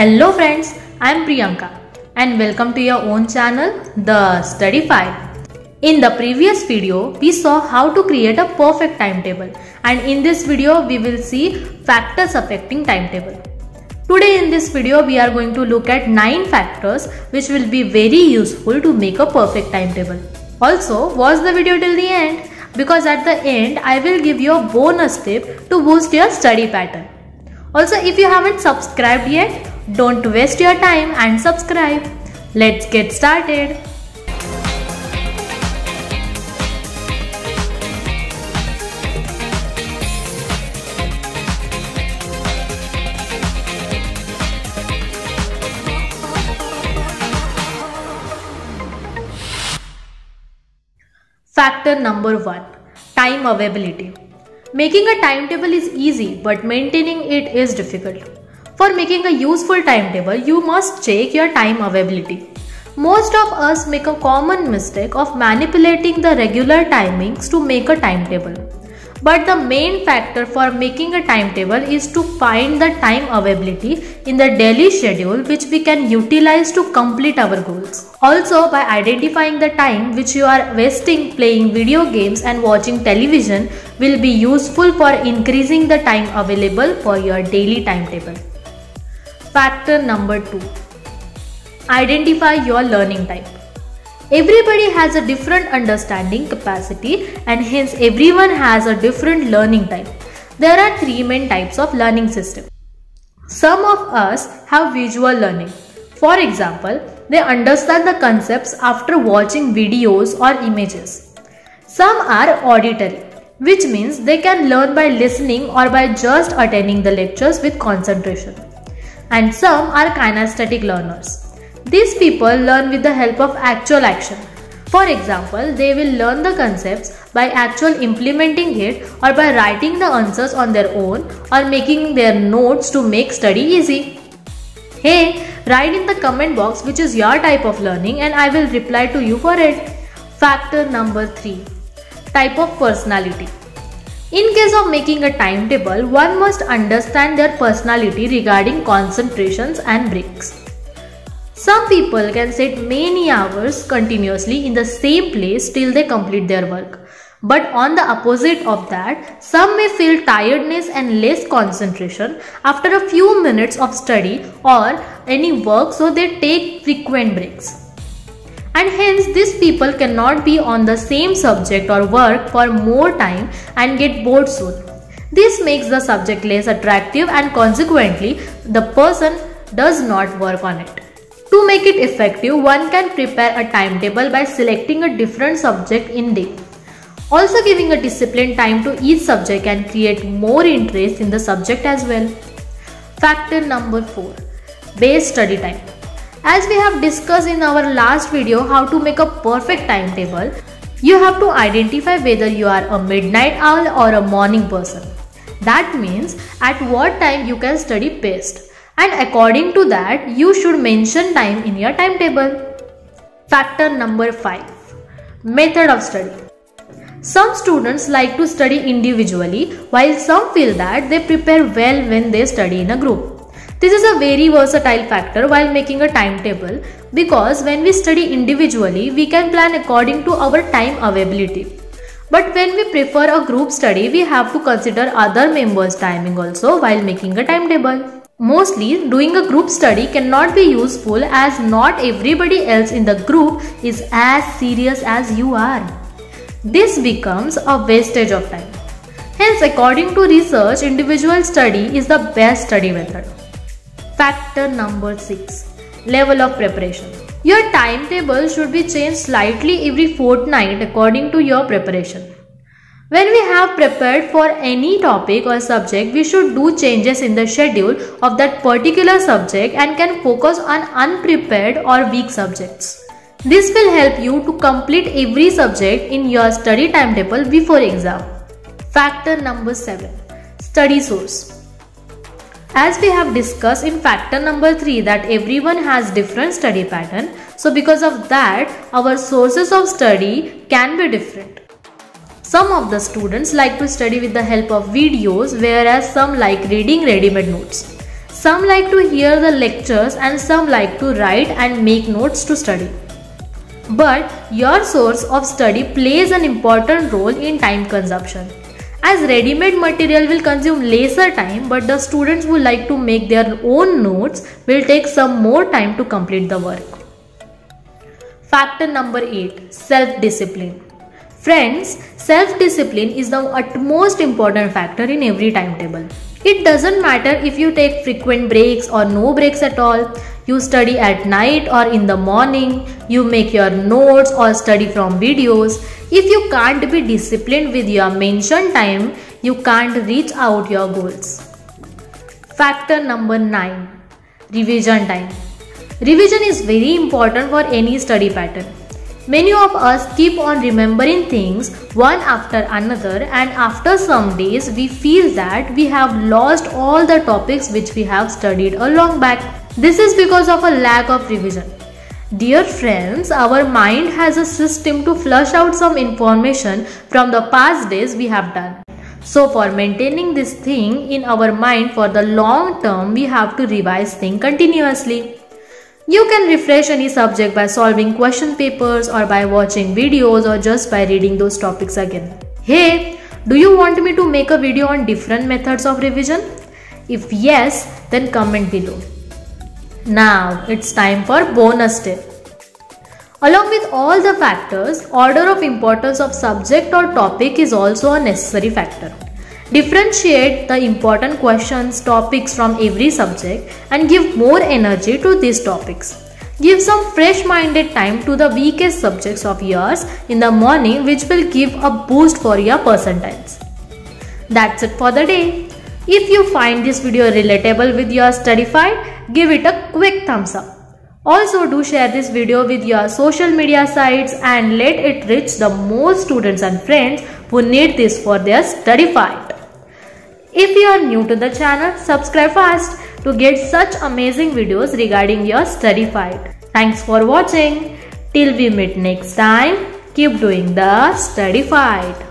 Hello friends, I am Priyanka and welcome to your own channel, The Study File. In the previous video, we saw how to create a perfect timetable, and in this video, we will see factors affecting timetable. Today in this video, we are going to look at 9 factors which will be very useful to make a perfect timetable. Also, watch the video till the end because at the end, I will give you a bonus tip to boost your study pattern. Also, if you haven't subscribed yet, don't waste your time and subscribe. Let's get started. Factor number 1. Time availability. Making a timetable is easy, but maintaining it is difficult. For making a useful timetable, you must check your time availability. Most of us make a common mistake of manipulating the regular timings to make a timetable. But the main factor for making a timetable is to find the time availability in the daily schedule which we can utilize to complete our goals. Also, by identifying the time which you are wasting playing video games and watching television will be useful for increasing the time available for your daily timetable. Factor number 2. Identify your learning type. Everybody has a different understanding capacity and hence everyone has a different learning type. There are 3 main types of learning system. Some of us have visual learning. For example, they understand the concepts after watching videos or images. Some are auditory, which means they can learn by listening or by just attending the lectures with concentration. And some are kinesthetic learners. These people learn with the help of actual action. For example, they will learn the concepts by actual implementing it or by writing the answers on their own or making their notes to make study easy. Hey, write in the comment box which is your type of learning and I will reply to you for it. Factor number 3. Type of personality. In case of making a timetable, one must understand their personality regarding concentrations and breaks. Some people can sit many hours continuously in the same place till they complete their work. But on the opposite of that, some may feel tiredness and less concentration after a few minutes of study or any work, so they take frequent breaks. And hence these people cannot be on the same subject or work for more time and get bored soon. This makes the subject less attractive and consequently the person does not work on it. To make it effective, one can prepare a timetable by selecting a different subject in day. Also, giving a disciplined time to each subject can create more interest in the subject as well. Factor number 4. Base study time. As we have discussed in our last video how to make a perfect timetable, you have to identify whether you are a midnight owl or a morning person. That means at what time you can study best. And according to that, you should mention time in your timetable. Factor number 5. Method of study. Some students like to study individually while some feel that they prepare well when they study in a group. This is a very versatile factor while making a timetable because when we study individually, we can plan according to our time availability. But when we prefer a group study, we have to consider other members' timing also while making a timetable. Mostly, doing a group study cannot be useful as not everybody else in the group is as serious as you are. This becomes a wastage of time. Hence, according to research, individual study is the best study method. Factor number 6. Level of preparation. Your timetable should be changed slightly every fortnight according to your preparation. When we have prepared for any topic or subject, we should do changes in the schedule of that particular subject and can focus on unprepared or weak subjects. This will help you to complete every subject in your study timetable before exam. Factor number 7. Study source. As we have discussed in factor number 3 that everyone has different study pattern, so because of that, our sources of study can be different. Some of the students like to study with the help of videos, whereas some like reading ready-made notes. Some like to hear the lectures and some like to write and make notes to study. But your source of study plays an important role in time consumption. As ready-made material will consume lesser time, but the students who like to make their own notes will take some more time to complete the work. Factor number 8. Self-discipline. Friends, self-discipline is the utmost important factor in every timetable. It doesn't matter if you take frequent breaks or no breaks at all, you study at night or in the morning, you make your notes or study from videos. If you can't be disciplined with your mentioned time, you can't reach out your goals. Factor number 9. Revision time. Revision is very important for any study pattern. Many of us keep on remembering things one after another, and after some days we feel that we have lost all the topics which we have studied a long back. This is because of a lack of revision. Dear friends, our mind has a system to flush out some information from the past days we have done. So for maintaining this thing in our mind for the long term, we have to revise things continuously. You can refresh any subject by solving question papers or by watching videos or just by reading those topics again. Hey, do you want me to make a video on different methods of revision? If yes, then comment below. Now it's time for bonus tip. Along with all the factors, order of importance of subject or topic is also a necessary factor. Differentiate the important questions, topics from every subject and give more energy to these topics. Give some fresh-minded time to the weakest subjects of yours in the morning, which will give a boost for your percentiles. That's it for the day. If you find this video relatable with your Studyfied, give it a quick thumbs up. Also do share this video with your social media sites and let it reach the most students and friends who need this for their Studyfied. If you are new to the channel, subscribe fast to get such amazing videos regarding your Studyfied. Thanks for watching. Till we meet next time, keep doing the Studyfied.